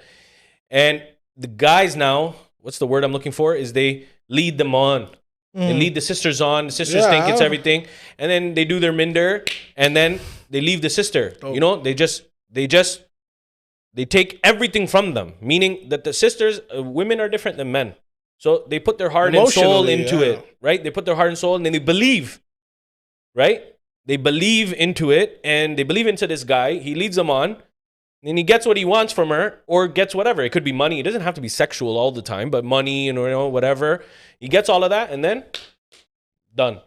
And the guys now, what's the word I'm looking for? Is they lead them on. They lead the sisters on. The sisters think it's everything, and then they do their minder, and then they leave the sister. Oh. They take everything from them. Meaning that the sisters, women are different than men, so they put their heart and soul into it, right? They put their heart and soul, and then they believe, right? they believe into it, and they believe into this guy. He leads them on, and he gets what he wants from her, or gets whatever. It could be money. It doesn't have to be sexual all the time, but money and whatever. He gets all of that, and then done.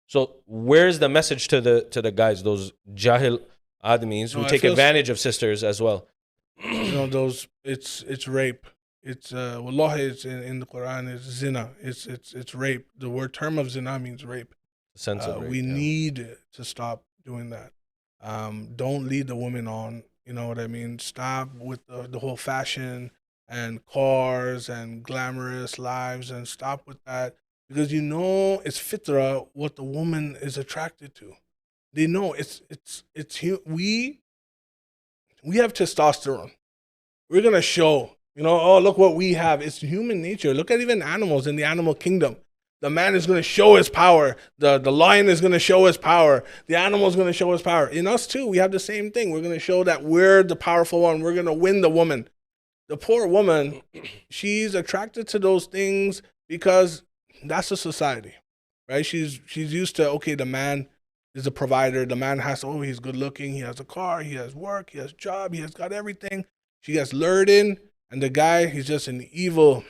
So where's the message to the guys, those jahil admis who take advantage of sisters as well? Those it's rape. It's wallahi, it's in the Quran, it's zina. It's rape. The word term of zina means rape. Sense of rape, we need to stop doing that. Don't lead the woman on. You know what I mean? Stop with the whole fashion and cars and glamorous lives, and stop with that, because it's fitra what the woman is attracted to. They know we have testosterone. We're gonna show, oh, look what we have. It's human nature. Look at even animals in the animal kingdom. The man is going to show his power. The lion is going to show his power. The animal is going to show his power. In us too, we have the same thing. We're going to show that we're the powerful one. We're going to win the woman. The poor woman, she's attracted to those things because that's the society, right? She's used to, okay, the man is a provider. The man he's good looking. He has a car. He has work. He has a job. He has got everything. She gets lured in, and the guy, he's just an evil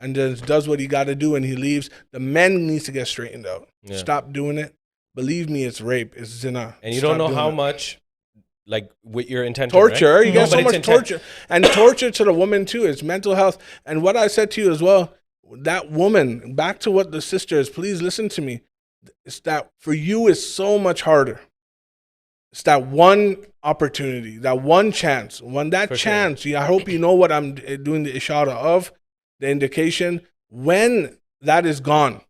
and just does what he got to do, and he leaves. The men needs to get straightened out. Yeah. Stop doing it. Believe me, it's rape. It's zina. And you don't know how much, like, with your intention, torture. Right? You get so much torture. And torture to the woman, too. It's mental health. And what I said to you as well, that woman, back to what the sister is, please listen to me. It's that for you is so much harder. It's that one opportunity, that one chance. When that chance, I hope you know what I'm doing the ishara of, the indication. When that is gone,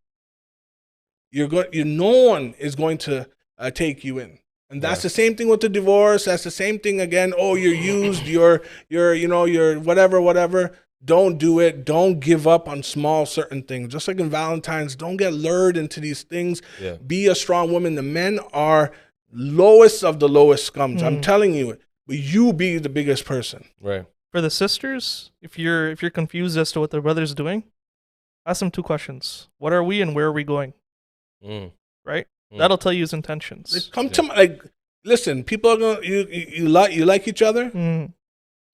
no one is going to take you in. And that's the same thing with the divorce. That's the same thing again. Oh, you're used. You're whatever. Don't do it. Don't give up on small certain things. Just like in Valentine's, don't get lured into these things. Yeah. Be a strong woman. The men are lowest of the lowest scums. I'm telling you it. But you be the biggest person. Right. For the sisters, if you're confused as to what their brother's doing, ask them 2 questions. What are we and where are we going? Right? That'll tell you his intentions. Come to listen, people are gonna you like each other?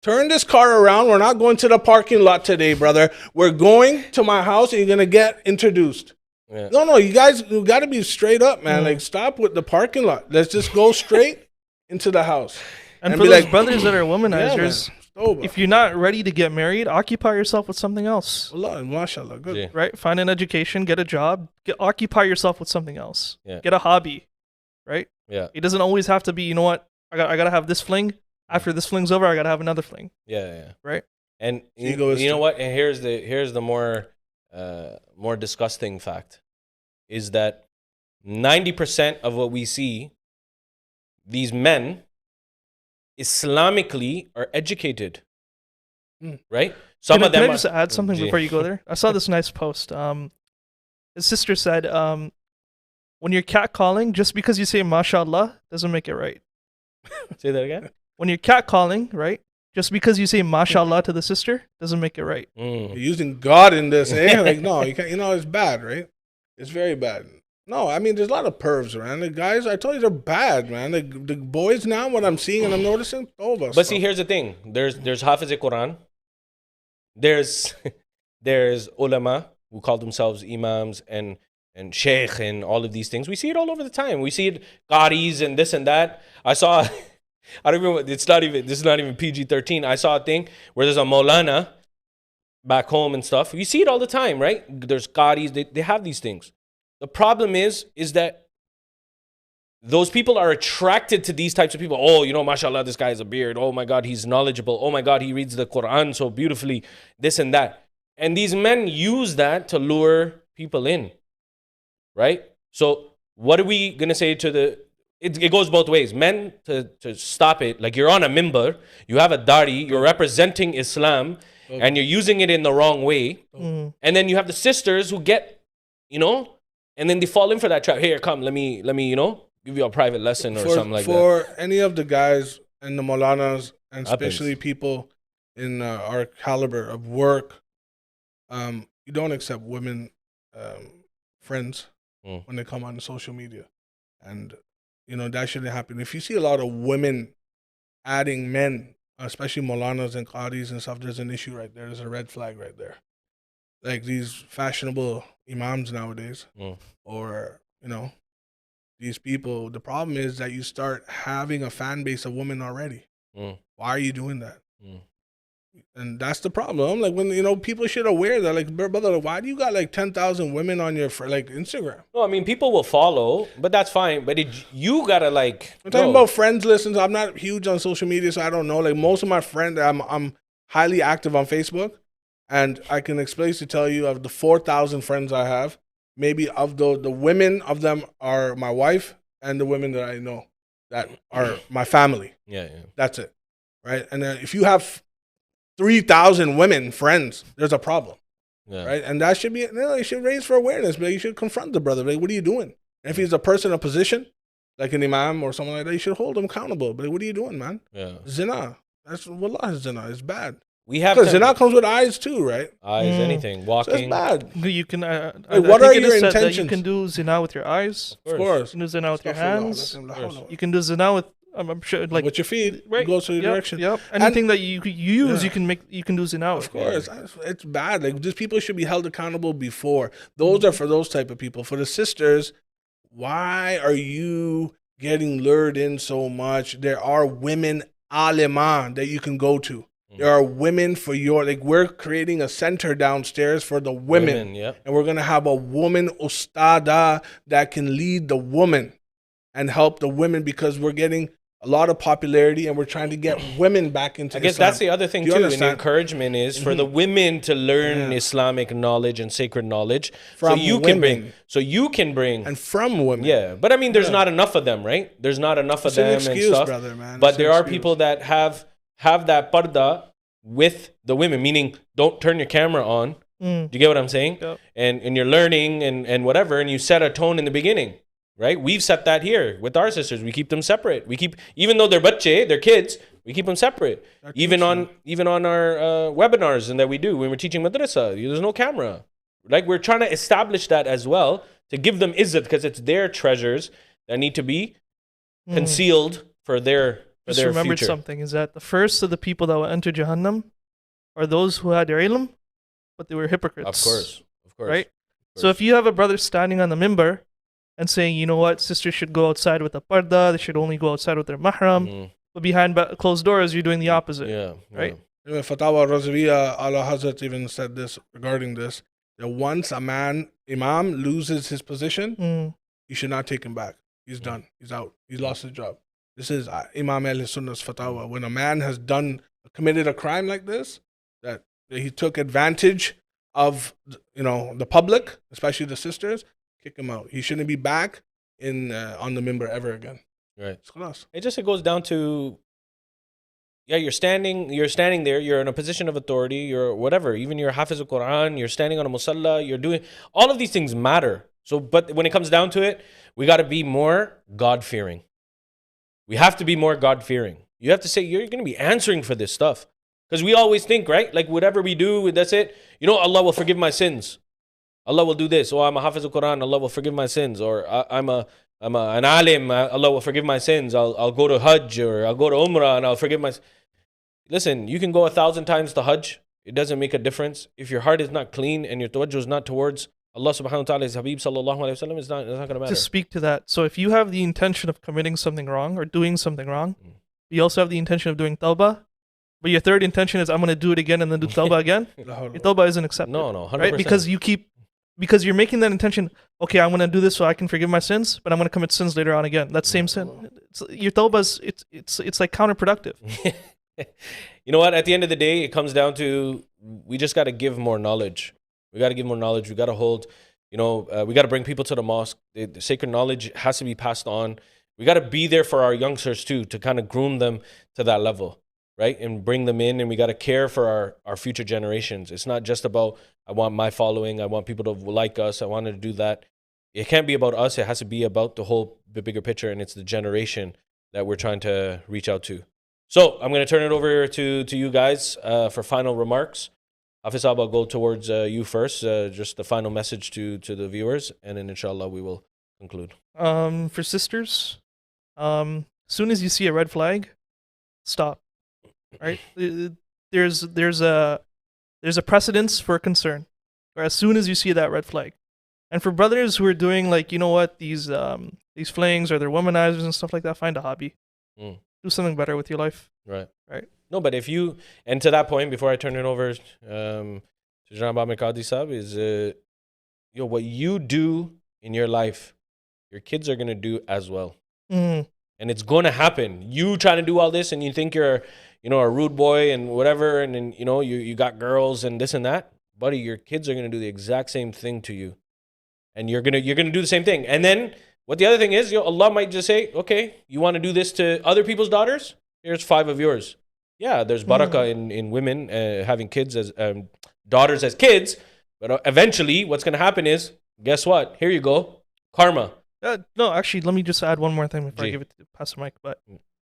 Turn this car around. We're not going to the parking lot today, brother. We're going to my house and you're gonna get introduced. Yeah. No, you guys, you got to be straight up, man. Like, stop with the parking lot. Let's just go straight into the house. And for those brothers that are womanizers, if you're not ready to get married, occupy yourself with something else. Allah, mashallah, good. Yeah. Right? Find an education, get a job, occupy yourself with something else. Yeah. Get a hobby, right? Yeah. It doesn't always have to be, you know what, I got to have this fling. After this fling's over, I got to have another fling. Yeah. Right? And you know what? And here's the more disgusting fact is that 90% of what we see, these men Islamically are educated, right? Some of them. Can I just add something before you go there? I saw this nice post. His sister said, when you're catcalling, just because you say mashallah doesn't make it right. Say that again? When you're catcalling, right? Just because you say mashallah to the sister doesn't make it right. You're using God in this, eh? Like, no, you can't. It's bad, right? It's very bad. No, I mean, there's a lot of pervs, man. The guys, I told you, they're bad, man. The boys now, what I'm seeing and I'm noticing, all of us. But see, here's the thing. There's Hafiz Quran. There's ulama who call themselves imams and sheikh and all of these things. We see it all over the time. We see it, Qadris and this and that. I saw, I don't remember, this is not even PG-13. I saw a thing where there's a Maulana back home and stuff. You see it all the time, right? There's Qadris, they have these things. The problem is that those people are attracted to these types of people. Oh, mashallah, this guy has a beard. Oh my God, he's knowledgeable. Oh my God, he reads the Quran so beautifully, this and that. And these men use that to lure people in, right? So what are we going to say to it goes both ways. Men, to stop it, like you're on a mimbar, you have a dari, you're representing Islam, and you're using it in the wrong way. And then you have the sisters who get, and then they fall in for that trap. Here, come, let me, give you a private lesson or something like that. For any of the guys and the Maulanas, and especially people in our caliber of work, you don't accept women friends when they come on social media. And, that shouldn't happen. If you see a lot of women adding men, especially Molanas and Qadris and stuff, there's an issue right there. There's a red flag right there. Like these fashionable imams nowadays, or, these people, the problem is that you start having a fan base of women already. Why are you doing that? And that's the problem. Like when, people should aware that, like, brother, why do you got like 10,000 women on your Instagram? No, I mean, people will follow, but that's fine. But you gotta like. I'm talking about friends listens. I'm not huge on social media, so I don't know. Like most of my friends, I'm highly active on Facebook, and I can explain to tell you of the 4,000 friends I have, maybe of the women of them are my wife and the women that I know that are my family. Yeah. That's it, right? And if you have 3,000 women friends, there's a problem, right? And that should be, you should raise for awareness, but you should confront the brother. Like, what are you doing? And if he's a person in a position, like an imam or something like that, you should hold him accountable. But what are you doing, man? Yeah. Zina. That's wallah, zina. It's bad. We have because zina comes with eyes too, right? Eyes, anything, walking. So it's bad. You can. What are your intentions? You can do zina with your eyes. Of course. You can do zina with your hands. You can do zina with. I'm sure, like with your feet, right? It goes to the direction. Yep. Anything that you use, you can do zina with. Of course, it's bad. Like these people should be held accountable before. Those are for those type of people. For the sisters, why are you getting lured in so much? There are women aliman that you can go to. There are women for we're creating a center downstairs for the women. And we're going to have a woman ustada that can lead the woman and help the women, because we're getting a lot of popularity and we're trying to get women back into I guess Islam. that's the other thing too. And the encouragement is for the women to learn Islamic knowledge and sacred knowledge. From women. You can bring. And from women. Yeah. But I mean, there's not enough of them, right? There's not enough of them an excuse, and stuff. Brother, man. But there are people that have that parda with the women, meaning don't turn your camera on. Do you get what I'm saying? Yep. And you're learning and whatever, and you set a tone in the beginning. Right, we've set that here with our sisters. We keep them separate. Even though they're bacche, they're kids, we keep them separate. Even on our webinars and that we do when we're teaching madrasa, there's no camera. Like we're trying to establish that as well to give them izzat, because it's their treasures that need to be concealed for their Just remembered future. Something is that the first of the people that will enter Jahannam are those who had ilm, but they were hypocrites. Of course. Right. So if you have a brother standing on the minbar and saying, you know what, sisters should go outside with a parda, they should only go outside with their mahram, but behind closed doors, you're doing the opposite. Right? Even Fatawa Razviya, Allah Hazrat even said this regarding this, that once a man, imam, loses his position, you should not take him back. He's done. He's out. He's lost his job. This is Imam al-Sunnah's Fatawa. When a man has committed a crime like this, that he took advantage of, the public, especially the sisters, kick him out. He shouldn't be back on the minbar ever again. Right. It goes down to, you're standing there, you're in a position of authority, you're whatever, even you're Hafiz al-Quran, you're standing on a musalla, you're doing, all of these things matter. So, but when it comes down to it, we got to be more God-fearing. We have to be more God-fearing. You have to say, you're going to be answering for this stuff. Because we always think, right? Like whatever we do, that's it. Allah will forgive my sins. Allah will do this. I'm a Hafiz al-Quran, Allah will forgive my sins. Or I'm an alim, Allah will forgive my sins. I'll go to Hajj, or I'll go to Umrah and I'll forgive my sins. Listen, you can go 1,000 times to Hajj. It doesn't make a difference. If your heart is not clean and your tawajjuh is not towards Allah subhanahu wa ta'ala, his Habib sallallahu alayhi wa sallam, it's not going to matter. To speak to that, so if you have the intention of committing something wrong or doing something wrong, you also have the intention of doing tawbah, but your third intention is, I'm going to do it again and then do tawbah again, your tawbah isn't accepted. No, 100%. Right? Because you're making that intention, okay, I'm going to do this so I can forgive my sins, but I'm going to commit sins later on again. That same sin. Your tawbah it's like counterproductive. You know what? At the end of the day, it comes down to, we just got to give more knowledge. We got to give more knowledge. We got to hold, we got to bring people to the mosque. The sacred knowledge has to be passed on. We got to be there for our youngsters too, to kind of groom them to that level, right? And bring them in, and we got to care for our future generations. It's not just about, I want my following, I want people to like us, I wanted to do that. It can't be about us. It has to be about the bigger picture, and it's the generation that we're trying to reach out to. So I'm going to turn it over to you guys for final remarks. Hafiz, I'll go towards you first. Just the final message to the viewers, and then inshallah we will conclude? For sisters, soon as you see a red flag, stop. Right? There's a precedence for concern, or as soon as you see that red flag. And for brothers who are doing like, you know what, these flings or they're womanizers and stuff like that, find a hobby. Do something better with your life. Right. Right. No, but if you, and to that point, before I turn it over to Jean Aamer Qadri Sahab, is what you do in your life, your kids are gonna do as well. And it's gonna happen. You trying to do all this and you think you're, a rude boy and whatever, and then you got girls and this and that, buddy, your kids are gonna do the exact same thing to you. And you're gonna do the same thing. And then what the other thing is, Allah might just say, okay, you want to do this to other people's daughters? Here's 5 of yours. Yeah, there's barakah in women having kids as daughters as kids, but eventually what's gonna happen is, guess what? Here you go, karma. No, actually, let me just add one more thing before I give it to Pastor Mike. But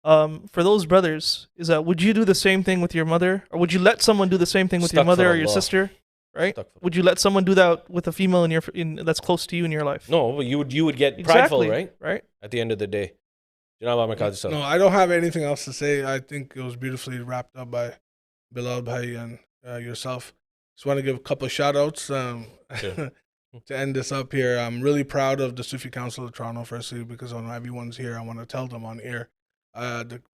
for those brothers, is that would you do the same thing with your mother, or would you let someone do the same thing with your mother or your sister? Right? Would you let someone do that with a female that's close to you in your life? No, but you would get prideful, right? Right. At the end of the day. No, I don't have anything else to say. I think it was beautifully wrapped up by Bilal Bhai and yourself. Just want to give a couple of shout outs to end this up here. I'm really proud of the Sufi Council of Toronto, firstly, because when everyone's here, I want to tell them on air.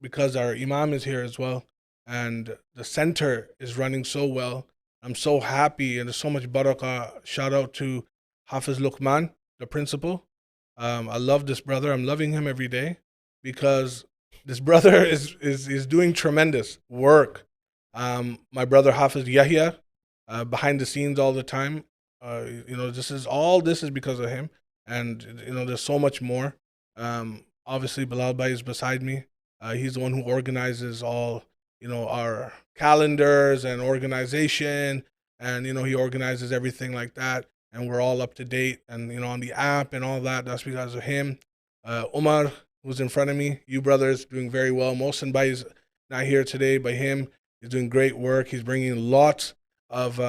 Because our Imam is here as well, and the center is running so well. I'm so happy, and there's so much barakah. Shout out to Hafiz Luqman, the principal. I love this brother. I'm loving him every day because this brother is doing tremendous work. My brother Hafiz Yahya, behind the scenes all the time. This is because of him, and there's so much more. Obviously, Bilal Bhai is beside me. He's the one who organizes all our calendars and organization, and he organizes everything like that, and we're all up to date, and on the app and all that. That's because of him. Omar, who's in front of me, you brothers doing very well. Mohsen Bhai is not here today, but him is doing great work. He's bringing lots of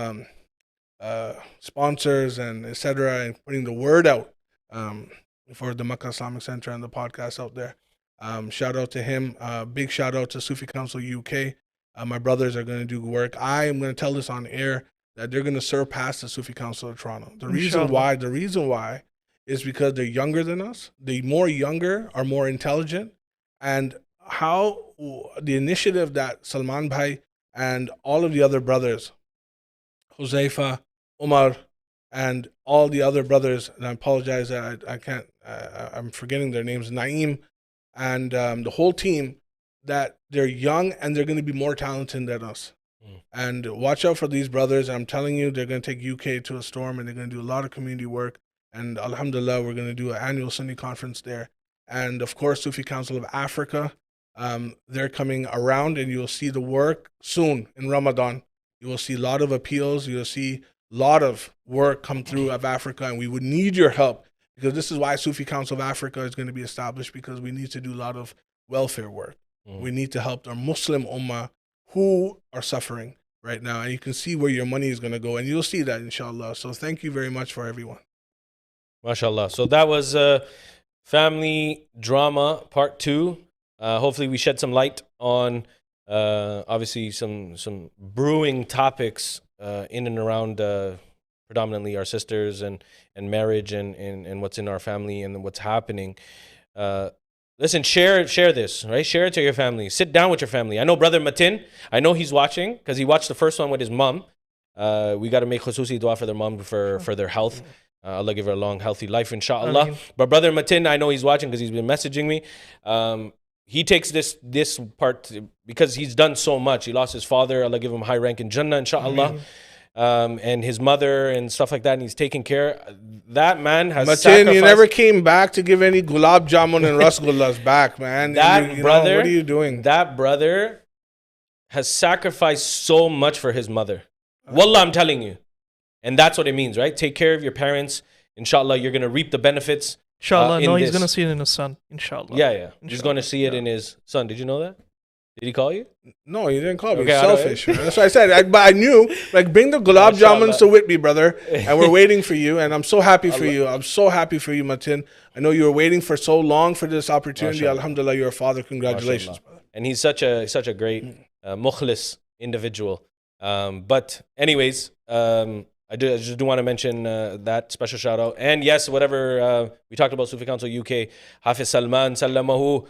sponsors and etc., and putting the word out for the Mecca Islamic Center and the podcast out there. Shout out to him. Big shout out to Sufi Council UK. My brothers are going to do work. I am going to tell this on air that they're going to surpass the Sufi Council of Toronto. The reason why is because they're younger than us. The more younger are more intelligent, and how the initiative that Salman Bhai and all of the other brothers, Huzaifa, Omar, and all the other brothers, and I apologize, I can't, I'm forgetting their names, Naeem, and the whole team, that they're young and they're going to be more talented than us. And watch out for these brothers. I'm telling you, they're going to take UK to a storm, and they're going to do a lot of community work. And alhamdulillah, we're going to do an annual Sunni conference there. And of course, Sufi Council of Africa, they're coming around, and you'll see the work soon in Ramadan. You will see a lot of appeals. You'll see a lot of work come through of Africa, and we would need your help, because this is why Sufi Council of Africa is going to be established, because we need to do a lot of welfare work. We need to help our Muslim Ummah who are suffering right now. And you can see where your money is going to go, and you'll see that, inshallah. So thank you very much for everyone. MashaAllah. So that was Family Drama Part 2. Hopefully we shed some light on obviously some brewing topics in and around predominantly our sisters and marriage and what's in our family and what's happening. Listen, share this, right? Share it to your family. Sit down with your family. I know Brother Matin, I know he's watching because he watched the first one with his mom. We got to make khususi dua for their mom for their health. Allah give her a long, healthy life, inshallah. But Brother Matin, I know he's watching because he's been messaging me. He takes this part because he's done so much. He lost his father. Allah give him a high rank in Jannah, inshallah. And his mother and stuff like that, and he's taking care. That man has sacrificed. You never came back to give any gulab jamun and rasgullas back, man. That brother, what are you doing? That brother has sacrificed so much for his mother. Wallah, I'm telling you. And that's what it means, right? Take care of your parents. Inshallah, you're going to reap the benefits. Inshallah, no, he's going to see it in his son. Inshallah. Yeah. He's going to see it in his son. Did you know that? Did he call you? No, you didn't call me. Okay, Selfish. Man. That's what I said. But I knew, like, bring the gulab jamuns to Whitby, brother. And we're waiting for you. And I'm so happy for you. I'm so happy for you, Matin. I know you were waiting for so long for this opportunity. Mashallah. Alhamdulillah, you're a father. Congratulations, brother. And he's such a great mukhlis individual. But anyways, I just do want to mention that special shout out. And yes, whatever we talked about Sufi Council UK, Hafiz Salman Sallamahu,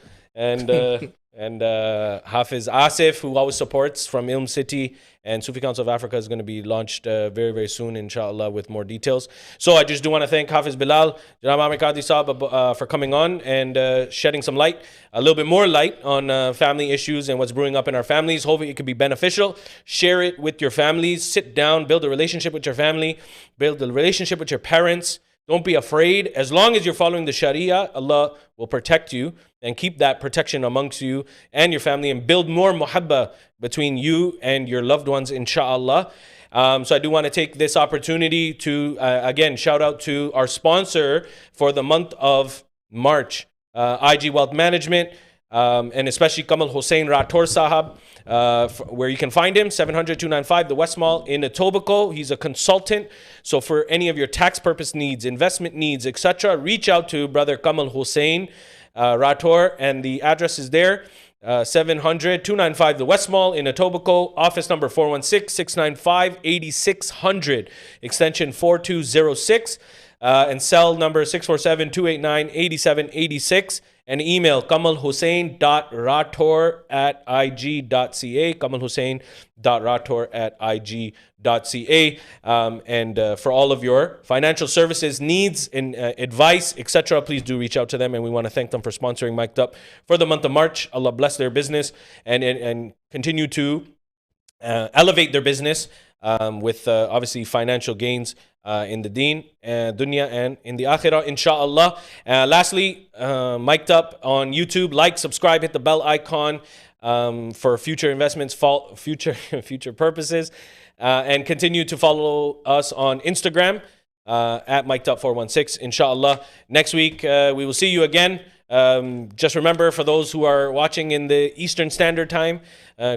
and Hafiz Asif, who always supports from Ilm City, and Sufi Council of Africa is going to be launched very, very soon, inshallah, with more details. So I just do want to thank Hafiz Bilal, Janab Aamer Qadri Saab for coming on and shedding some light, a little bit more light on family issues and what's brewing up in our families. Hopefully it could be beneficial. Share it with your families. Sit down, build a relationship with your family, build a relationship with your parents. Don't be afraid. As long as you're following the Sharia, Allah will protect you and keep that protection amongst you and your family and build more muhabba between you and your loved ones, inshallah. So I do want to take this opportunity to, again, shout out to our sponsor for the month of March, IG Wealth Management, and especially Kamalhusain Rathod Sahab, where you can find him, 700-295 the Westmall in Etobicoke. He's a consultant. So for any of your tax purpose needs, investment needs, etc., reach out to brother Kamalhusain Rathod, and the address is there. 700-295 the Westmall in Etobicoke, office number 416-695-8600, extension 4206, and cell number 647-289-8786, and email kamalhusain.rathod@ig.ca, kamalhusain.rathod@ig.ca, and for all of your financial services needs and advice, etc., please do reach out to them, and we want to thank them for sponsoring Mic'd Up for the month of March. Allah bless their business and continue to elevate their business with obviously financial gains in the deen, dunya, and in the akhirah, inshallah. Lastly, Mic'd Up on YouTube. Like, subscribe, hit the bell icon for future investments, future purposes, and continue to follow us on Instagram at Mic'd Up 416, inshallah. Next week, we will see you again. Just remember, for those who are watching in the Eastern Standard Time,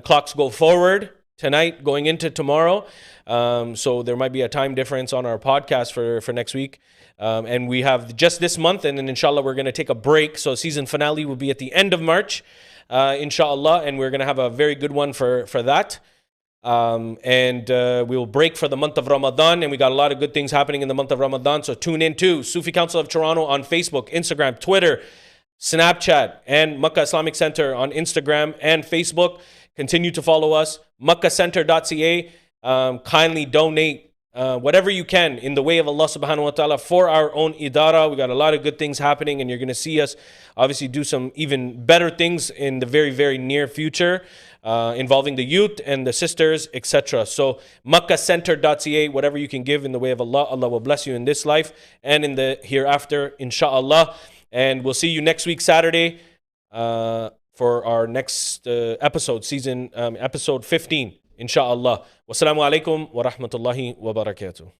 clocks go forward tonight going into tomorrow, so there might be a time difference on our podcast for next week, and we have just this month, and then inshallah we're going to take a break, so season finale will be at the end of March, inshallah, and we're going to have a very good one for that, and we will break for the month of Ramadan, and we got a lot of good things happening in the month of Ramadan, so tune in to Sufi Council of Toronto on Facebook, Instagram, Twitter, Snapchat, and Makkah Islamic Center on Instagram and Facebook. Continue to follow us, meccacenter.ca. Kindly donate whatever you can in the way of Allah subhanahu wa ta'ala for our own idara. We got a lot of good things happening, and you're going to see us obviously do some even better things in the very, very near future involving the youth and the sisters, etc. So meccacenter.ca, whatever you can give in the way of Allah, Allah will bless you in this life and in the hereafter, inshallah. And we'll see you next week, Saturday, for our next episode, episode 15, inshallah. Wassalamu alaikum wa rahmatullahi wa barakatuh.